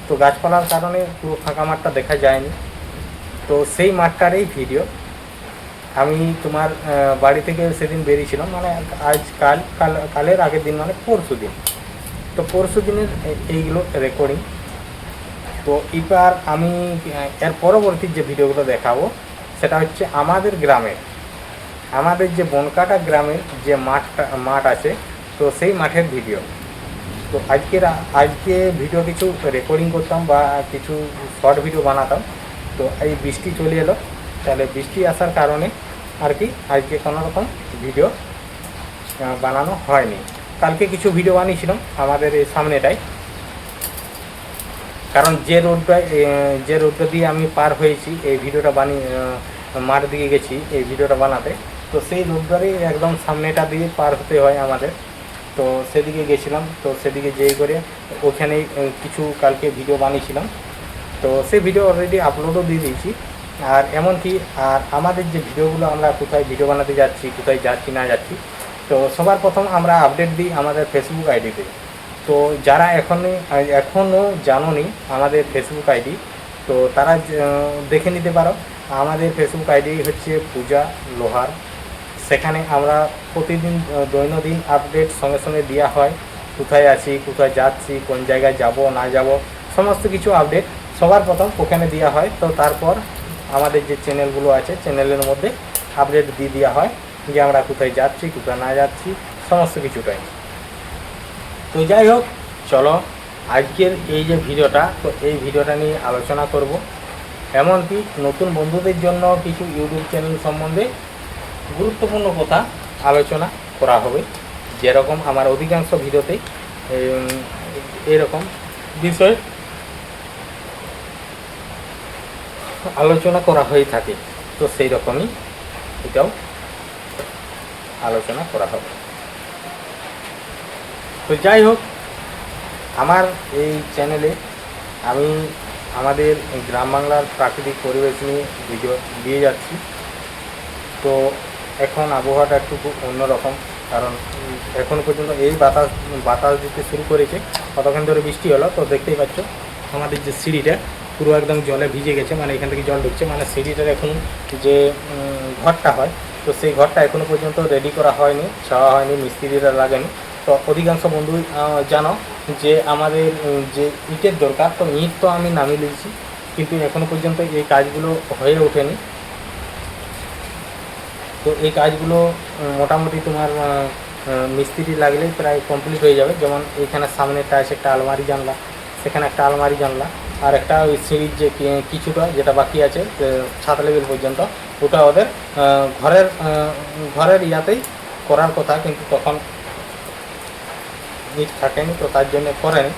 তো গাছপালার কারণে পুরো ফাঁকা মাঠটা দেখা যায়নি। তো সেই মাঠটারই ভিডিও আমি তোমার বাড়ি থেকে সেদিন বেরিয়েছিলাম, মানে কালের আগের দিন, মানে পরশু দিন। তো পরশু দিনের এইগুলো রেকর্ডিং। তো এবার আমি এর পরবর্তী যে ভিডিওগুলো দেখাবো সেটা হচ্ছে আমাদের গ্রামের, আমাদের যে বনকাটা গ্রামের যে মাঠ আছে, তো সেই মাঠের ভিডিও। তো আজকে ভিডিও কিছু রেকর্ডিং করতাম বা কিছু শর্ট ভিডিও বানাতাম। তো এই বৃষ্টি চলে এলো, তাহলে বৃষ্টি আসার কারণে আর কি আজকে কোনো রকম ভিডিও বানানো হয়নি। কালকে কিছু ভিডিও বানিয়েছিলাম আমাদের এই সামনেটাই, কারণ যে রোডটা দিয়ে আমি পার হয়েছি এই ভিডিওটা বানিয়ে মাঠ দিকে গেছি এই ভিডিওটা বানাতে, তো সেই রোডটারই একদম সামনেটা দিয়ে পার হতে হয় আমাদের। তো সেদিকে গেছিলাম, তো সেদিকে যেই করে ওখানে কিছু কালকে ভিডিও বানিয়েছিলাম, তো সেই ভিডিও অলরেডি আপলোডও দিয়ে দিয়েছি। আর এমনকি আর আমাদের যে ভিডিওগুলো আমরা কোথায় ভিডিও বানাতে যাচ্ছি, কোথায় যাচ্ছি না যাচ্ছি, তো সবার প্রথম আমরা আপডেট দিই আমাদের ফেসবুক আইডিতে। তো যারা এখনও জানোনি আমাদের ফেসবুক আইডি, তো তারা দেখে নিতে পারো। আমাদের ফেসবুক আইডি হচ্ছে পূজা লোহার। সেখানে আমরা প্রতিদিন দৈনন্দিন আপডেট সঙ্গে সঙ্গে দেওয়া হয়, কোথায় আছি, কোথায় যাচ্ছি, কোন জায়গায় যাব না যাব, সমস্ত কিছু আপডেট সবার প্রথম ওখানে দেওয়া হয়। তো তারপর আমাদের যে চ্যানেলগুলো আছে চ্যানেলের মধ্যে আপডেট দিয়ে দেওয়া হয় যে আমরা কোথায় যাচ্ছি, কোথায় না যাচ্ছি, সমস্ত কিছুটাই। তো যাই হোক, চলো আজকের এই যে ভিডিওটা, তো এই ভিডিওটা নিয়ে আলোচনা করব। এমনকি নতুন বন্ধুদের জন্য কিছু ইউটিউব চ্যানেল সম্বন্ধে গুরুত্বপূর্ণ কথা আলোচনা করা হবে, যেরকম আমার অধিকাংশ ভিডিওতেই এরকম বিষয় আলোচনা করা হয়ে থাকে। তো সেই রকমই এটাও আলোচনা করা হবে। তো যাই হোক, আমার এই চ্যানেলে আমি আমাদের গ্রাম বাংলার প্রাকৃতিক পরিবেশ নিয়ে ভিডিও দিয়ে যাচ্ছি। তো এখন আবহাওয়াটা একটু অন্যরকম, কারণ এখন পর্যন্ত এই বাতাস দিতে শুরু করেছে, কতক্ষণ ধরে বৃষ্টি হলো। তো দেখতেই পাচ্ছ আমাদের যে সিঁড়িটা পুরো একদম জলে ভিজে গেছে, মানে এখান থেকে জল ঢুকছে, মানে সিঁড়িটার এখন যে ঘরটা হয়, তো সেই ঘরটা এখনও পর্যন্ত রেডি করা হয়নি, ছাওয়া হয়নি, মিস্ত্রিরা লাগেনি। তো অধিকাংশ বন্ধু জানো যে আমাদের যে ইটের দরকার, তো ইট তো আমি নামিয়ে দিয়েছি, কিন্তু এখনও পর্যন্ত এই কাজগুলো হয়ে ওঠেনি। তো এই কাজগুলো মোটামুটি তোমার মিস্ত্রি লাগলেই প্রায় কমপ্লিট হয়ে যাবে। যেমন এইখানে সামনেটা আছে একটা আলমারি জানলা, সেখানে একটা আলমারি জানলা, আর একটা ওই সিঁড়ির যে কিছুটা যেটা বাকি আছে ছাদ লেভেল পর্যন্ত, ওটা ওদের ঘরের ইয়াতেই করার কথা, কিন্তু তখন ইট থাকেনি, তো তার জন্য করেনি।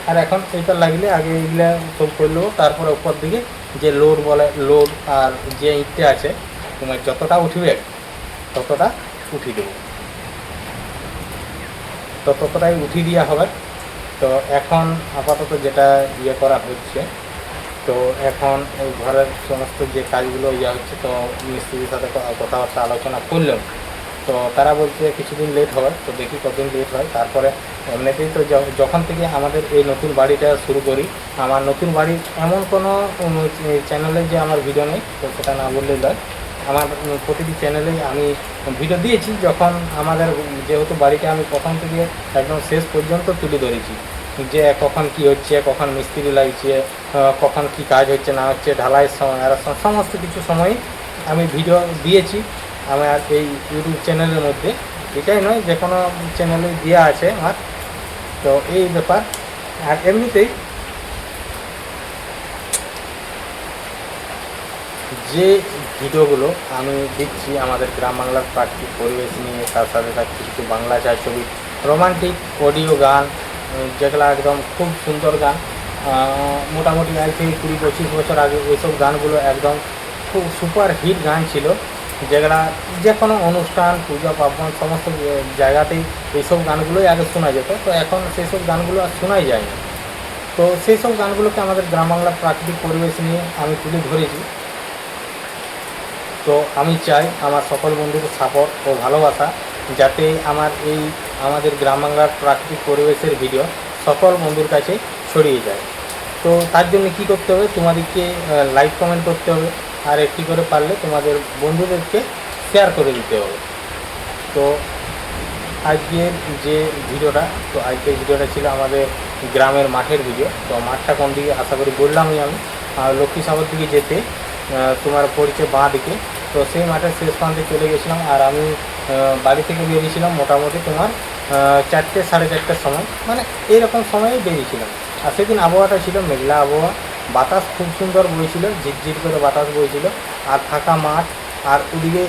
আর এখন এইটা লাগলে আগে এইগুলা সব করলো, তারপরে উপর দিকে যে লোড আর যে ইটটা আছে তোমার যতটা উঠবে ততটা উঠিয়ে দেবো, তো ততটাই উঠিয়ে দেওয়া হবে। তো এখন আপাতত যেটা ইয়ে করা হচ্ছে, তো এখন এই ঘরের সমস্ত যে কাজগুলো ইয়ে হচ্ছে, তো মিস্ত্রির সাথে কথাবার্তা আলোচনা করলাম, তো তারা বলছে কিছুদিন লেট হবে। তো দেখি কতদিন লেট হয়। তারপরে এমনিতেই তো যখন থেকে আমাদের এই নতুন বাড়িটা শুরু করি, আমার নতুন বাড়ির এমন কোনো চ্যানেলে যে আমার ভিডিও নেই, তো সেটা না বললেই নয়। আমার প্রতিটি চ্যানেলেই আমি ভিডিও দিয়েছি, যখন আমাদের যেহেতু বাড়িটা আমি প্রথম থেকে একদম শেষ পর্যন্ত তুলে ধরেছি, যে কখন কি হচ্ছে, কখন মিস্ত্রি লাগছে, কখন কি কাজ হচ্ছে না হচ্ছে, ঢালাইয়ের সময় আর সমস্ত কিছু সময়ই আমি ভিডিও দিয়েছি আমার এই ইউটিউব চ্যানেলের মধ্যে। এটাই নয়, যে কোনো চ্যানেলে দেওয়া আছে আমার। তো এই ব্যাপার। আর এমনিতেই যে ভিডিওগুলো আমি দিচ্ছি আমাদের গ্রাম বাংলার প্রাকৃতিক পরিবেশ নিয়ে, তার সাথে সাথে কিছু বাংলা ছায়াছবি, রোমান্টিক অডিও গান, যেগুলো একদম খুব সুন্দর গান, মোটামুটি আজ থেকে 20-25 বছর আগে এইসব গানগুলো একদম খুব সুপার হিট গান ছিল, যেগুলা যে কোনো অনুষ্ঠান, পূজা পার্বণ সমস্ত জায়গাতেই এইসব গানগুলোই আগে শোনা যেত। তো এখন সেই সব গানগুলো আর শোনাই যায় না। তো সেই সব গানগুলোকে আমাদের গ্রাম বাংলার প্রাকৃতিক পরিবেশ নিয়ে আমি তুলে ধরেছি। তো আমি চাই আমার সকল বন্ধুদের সাপোর্ট ও ভালোবাসা, যাতে আমাদের গ্রাম বাংলার প্রাকৃতিক পরিবেশের ভিডিও সকল বন্ধুর কাছে ছড়িয়ে যায়। তো তার জন্য কী করতে হবে, তোমাদেরকে লাইক কমেন্ট করতে হবে, আর একটি করে পারলে তোমাদের বন্ধুদেরকে শেয়ার করে দিতে হবে। তো আজকের যে ভিডিওটা, তো আজকের ভিডিওটা ছিল আমাদের গ্রামের মাঠের ভিডিও। তো মাঠটা কোন দিকে আশা করি বললামই আমি, লক্ষ্মী সাগর দিকে যেতে তোমার পড়ছে বাঁ দিকে। তো সেই মাঠের শেষ প্রান্তে চলে গেছিলাম, আর আমি বাড়ি থেকে বেরিয়েছিলাম মোটামুটি তোমার 4টে সাড়ে 4টের সময়, মানে এইরকম সময়ে বেরিয়েছিলাম। আর সেদিন আবহাওয়াটা ছিল মেঘলা আবহাওয়া, বাতাস খুব সুন্দর বইছিল, ঝিরঝির করে বাতাস বইছিল, আর ফাঁকা মাঠ। আর ওদিকে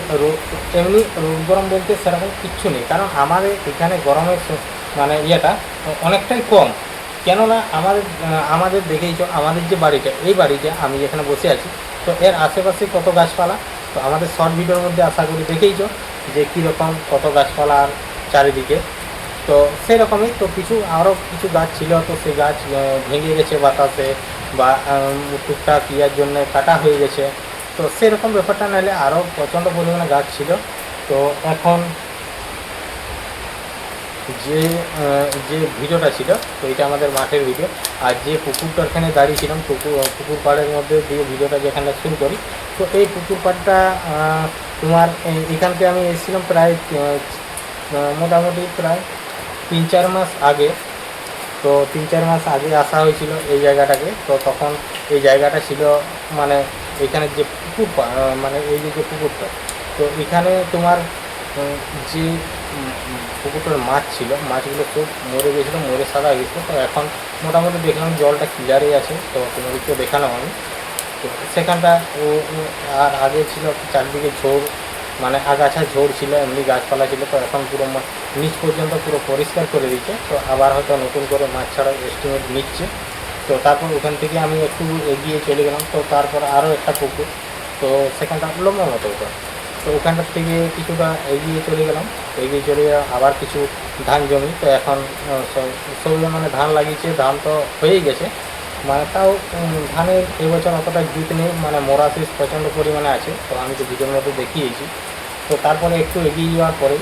এমনি রোদ গরম বলতে সেরকম কিচ্ছু নেই, কারণ আমাদের এখানে গরমের মানে ইয়েটা অনেকটাই কম। কেননা আমাদের দেখেইছো, আমাদের যে বাড়িটা, এই বাড়িটা আমি যেখানে বসে আছি, তো এর আশেপাশে কত গাছপালা। তো আমাদের শর্ট ভিডিওর মধ্যে আশা করি দেখেইছো যে কীরকম কত গাছপালা আর চারিদিকে। তো সেই রকমই তো আরও কিছু গাছ ছিল, তো সেই গাছ ভেঙে গেছে বাতাসে, বা টুকটাক ইয়ার জন্য কাটা হয়ে গেছে। তো সেরকম ব্যাপারটা নাহলে আরও প্রচণ্ড পরিমাণে গাছ ছিল। তো এখন যে ভিডিওটা ছিল, তো এটা আমাদের মাঠের ভিডিও। আর যে পুকুরটাখানে দাঁড়িয়েছিলাম, পুকুর পাড়ের মধ্যে দিয়ে ভিডিওটা যেখানে শুরু করি, তো এই পুকুর পাড়টা তোমার এখানকে আমি এসেছিলাম প্রায় মোটামুটি প্রায় 3-4 মাস আগে। তো 3-4 মাস আগে আসা হয়েছিল এই জায়গাটাকে। তো তখন এই জায়গাটা ছিল মানে এখানে যে পুকুর, মানে এই যে পুকুরটা, তো এখানে তোমার যে পুকুরটার মাছ ছিল, মাছগুলো খুব মরে গেছিলো, মরে সাদা গেছিলো। তো এখন মোটামুটি দেখলাম জলটা ক্লিয়ারই আছে। তো তোমাদেরকেও দেখালাম আমি। তো সেখানটা আর আগে ছিল চারদিকে ঝোড়, মানে আগাছা ঝোড় ছিল, এমনি গাছপালা ছিল। তো এখন পুরো নিচ পর্যন্ত পুরো পরিষ্কার করে দিচ্ছে। তো আবার হয়তো নতুন করে মাছ ছাড়ার এস্টিমেট নিচ্ছে। তো তারপর ওখান থেকে আমি একটু এগিয়ে চলে গেলাম। তো তারপর আরও একটা পুকুর, তো সেখানটা লম্বা মতো ওটা। তো ওখানটার থেকে কিছুটা এগিয়ে চলে গেলাম, এগিয়ে চলে আবার কিছু ধান জমি। তো এখন সবগুলো মানে ধান লাগিয়েছে, ধান তো হয়েই গেছে, মানে তাও ধানের এবছর অতটা জুত নেই, মানে মোরাসিস প্রচণ্ড পরিমাণে আছে। তো আমি তো ভিডিওর মধ্যে দেখিয়েছি। তো তারপরে একটু এগিয়ে যাওয়ার পরে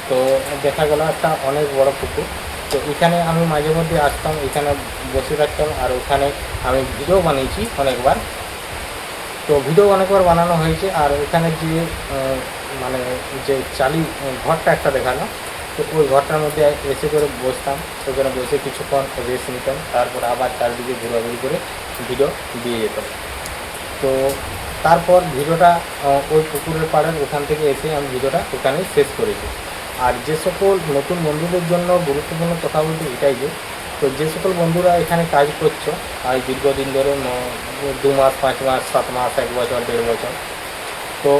তো দেখা গেল একটা অনেক বড় পুকুর। তো এখানে আমি মাঝে মধ্যে আসতাম, এখানে বসে থাকতাম, আর ওখানে আমি ভিডিও বানিয়েছি অনেকবার। তো ভিডিও অনেকবার বানানো হয়েছে। আর ওখানে যে মানে যে ঘরটা একটা দেখানো, তো ওই ঘরটার মধ্যে এসে করে বসতাম, ওখানে বসে কিছুক্ষণ রেস্ট নিতাম, তারপর আবার চারদিকে ঘোরাঘুরি করে ভিডিও দিয়ে যেতাম। তো তারপর ভিডিওটা ওই পুকুরের পাড়ের ওখান থেকে এসে আমি ভিডিওটা ওখানেই শেষ করেছি। আর যে সকল নতুন বন্ধুদের জন্য গুরুত্বপূর্ণ কথা বলতে এটাই যে, তো যে সকল বন্ধুরা এখানে কাজ করছো আজ দীর্ঘদিন ধরে 2 মাস 5 মাস 7 মাস 1 বছর 1.5 বছর, তো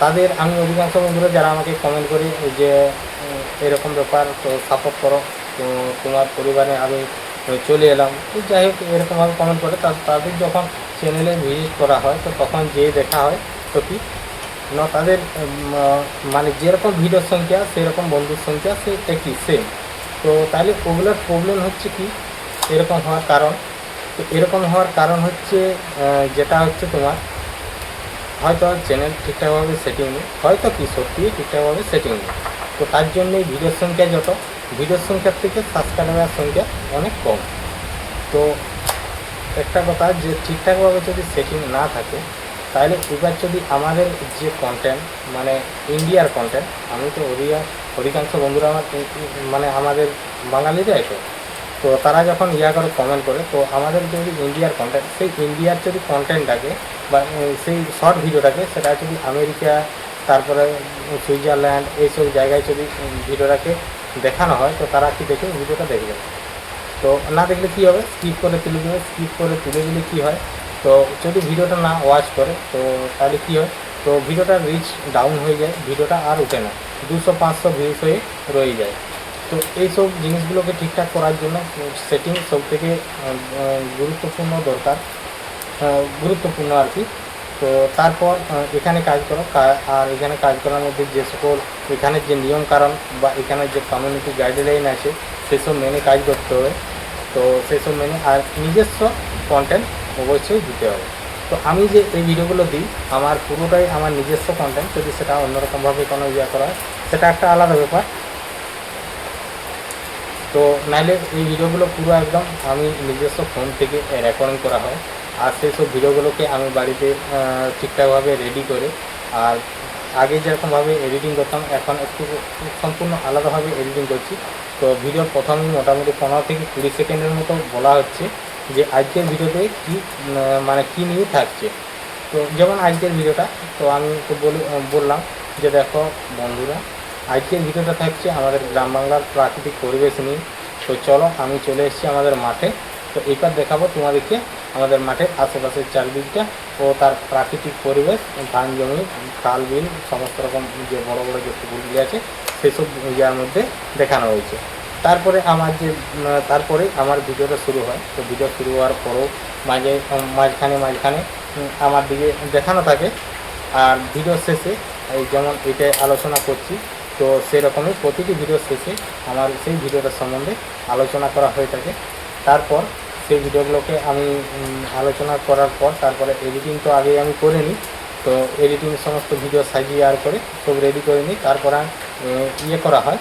তাদের আমি অধিকাংশ বন্ধুরা যারা আমাকে কমেন্ট করি যে এরকম ব্যাপার, তো সাপোর্ট করো, তো তোমার পরিবারে আমি চলে এলাম, তো যাই হোক এরকমভাবে কমেন্ট করে। তাদের যখন চ্যানেলে ভিজিট করা হয়, তো তখন যেয়ে দেখা হয় তো কি না, তাদের মানে যেরকম ভিডিওর সংখ্যা সেরকম বন্ধুর সংখ্যা সে একই সেম। তো তাহলে ওগুলোর প্রবলেম হচ্ছে কি এরকম হওয়ার কারণ, তো এরকম হওয়ার কারণ হচ্ছে যেটা হচ্ছে তোমার হয়তো চ্যানেল ঠিকঠাকভাবে সেটিং নেই, হয়তো কি সত্যি ঠিকঠাকভাবে সেটিং নেই। তো তার জন্যই ভিডিওর সংখ্যা যত, ভিডিওর সংখ্যার থেকে সাবস্ক্রাইবারের সংখ্যা অনেক কম। তো একটা কথা যে ঠিকঠাকভাবে যদি সেটিং না থাকে, তাহলে এবার যদি আমাদের যে কন্টেন্ট মানে ইন্ডিয়ার কন্টেন্ট, আমি তো অধিকাংশ বন্ধুরা আমার মানে আমাদের বাঙালিরাই, তো তারা যখন করে কমেন্ট করে, তো আমাদের যদি ইন্ডিয়ার কন্টেন্ট, সেই ইন্ডিয়ার যদি কন্টেন্টটাকে বা সেই শর্ট ভিডিওটাকে সেটা যদি আমেরিকা, তারপরে সুইজারল্যান্ড এইসব জায়গায় যদি ভিডিওটাকে দেখানো হয়, তো তারা কি দেখে ভিডিওটা দেখবে। তো না দেখলে কী হবে, স্কিপ করে তুলে দেবে, স্কিপ করে তুলে দিলে কী হয়, তো যদি ভিডিওটা না ওয়াচ করে, তো তাহলে কী হয়, তো ভিডিওটা রিচ ডাউন হয়ে যায়, ভিডিওটা আর ওঠে না, 200-500 ভিউজ হয়ে রয়ে যায়। তো এইসব জিনিসগুলোকে ঠিকঠাক করার জন্য সেটিং সবথেকে গুরুত্বপূর্ণ আর কি। তো তারপর এখানে কাজ করো, আর এখানে কাজ করার মধ্যে যে সকল এখানের যে নিয়ম কারণ বা এখানে যে কমিউনিটি গাইডলাইন আছে সেসব মেনে কাজ করতে হবে। তো সেসব মেনে আর নিজস্ব কন্টেন্ট অবশ্যই দিতে হবে। তো আমি যে এই ভিডিওগুলো দিই আমার পুরোটাই আমার নিজস্ব কন্টেন্ট, যদি সেটা অন্যরকমভাবে কোনো করা হয় সেটা একটা আলাদা ব্যাপার। তো নাইলে এই ভিডিওগুলো পুরো একদম আমি নিজস্ব ফোন থেকে রেকর্ডিং করা হয়, আর সেই সব ভিডিওগুলোকে আমি বাড়িতে ঠিকঠাকভাবে রেডি করে আর আগে যেরকমভাবে এডিটিং করতাম এখন একটু সম্পূর্ণ আলাদাভাবে এডিটিং করছি। তো ভিডিওর প্রথমেই মোটামুটি 15 থেকে 20 সেকেন্ডের মতো বলা হচ্ছে যে আজকের ভিডিওতে কী মানে কী নিয়ে থাকছে। তো যেমন আজকের ভিডিওটা তো আমি তো বললাম যে দেখো বন্ধুরা, আজকের ভিডিওটা থাকছে আমাদের গ্রাম বাংলার প্রাকৃতিক পরিবেশ নিয়ে। তো চলো আমি চলে এসেছি আমাদের মাঠে। তো এইবার দেখাবো তোমাদেরকে আমাদের মাঠের আশেপাশের চারদিকটা ও তার প্রাকৃতিক পরিবেশ, ধান জমি, খাল বিল, সমস্ত রকম যে বড় বড় যে পুকুরগুলি আছে সেসব জায়গার মধ্যে দেখানো হয়েছে। তারপরে আমার ভিডিওটা শুরু হয়। তো ভিডিও শুরু হওয়ার পরও মাঝখানে আমার দিকে দেখানো থাকে। আর ভিডিও শেষে এই যেমন এটাই আলোচনা করছি, তো সেরকমই প্রতিটি ভিডিও শেষে আমার সেই ভিডিওটার সম্বন্ধে আলোচনা করা হয়ে থাকে। তারপর সেই ভিডিওগুলোকে আমি আলোচনা করার পর তারপরে এডিটিং তো আগেই আমি করে নিই। তো এডিটিং সমস্ত ভিডিও সাজিয়ে আর করে সব রেডি করে নিই। তারপর করা হয়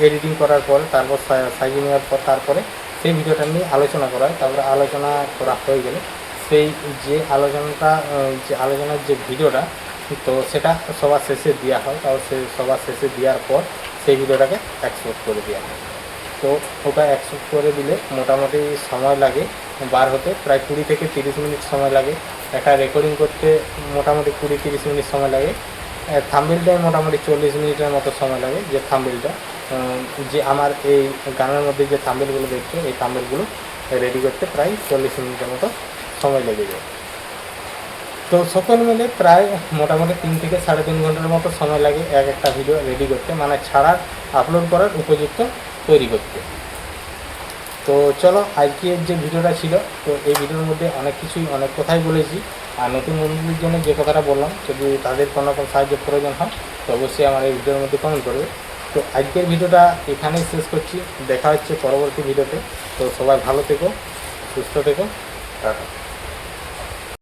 এডিটিং করার পর তারপর সাজিয়ে নেওয়ার পর তারপরে সেই ভিডিওটা নিয়ে আলোচনা করা হয়। তারপরে আলোচনা করা হয়ে গেলে সেই যে আলোচনার যে ভিডিওটা তো সেটা সবার শেষে দেওয়া হয়। তাও সবার শেষে দেওয়ার পর সেই ভিডিওটাকে এক্সপোর্ট করে দেওয়া হয়। তো ওটা এক্সপোর্ট করে দিলে মোটামুটি সময় লাগে বার হতে প্রায় 20 থেকে 30 মিনিট সময় লাগে। একটা রেকর্ডিং করতে মোটামুটি 20-30 মিনিট সময় লাগে। থাম্বনেলটাই মোটামুটি 40 মিনিটের মতো সময় লাগে। যে থাম্বনেলটা যে আমার এই গানের মধ্যে যে থাম্বনেলগুলো দেখছো এই থাম্বনেলগুলো রেডি করতে প্রায় 40 মিনিটের মতো সময় লেগে যায়। তো সকল মিলে প্রায় মোটামুটি 3 থেকে 3.5 ঘন্টার মতো সময় লাগে একটা ভিডিও রেডি করতে, মানে ছাড়ার আপলোড করার উপযুক্ত তৈরি করতে। তো চলো আজকের যে ভিডিওটা ছিল, তো এই ভিডিওর মধ্যে অনেক কথাই বলেছি। আর নতুন বন্ধুদের জন্য যে কথাটা বললাম, যদি তাদের কোনো রকম সাহায্যের প্রয়োজন হয় তো অবশ্যই আমার এই ভিডিওর মধ্যে কমেন্ট করবে। তো আজকের ভিডিওটা এখানেই শেষ করছি, দেখা হচ্ছে পরবর্তী ভিডিওতে। তো সবাই ভালো থেকো, সুস্থ থেকো, টাটা।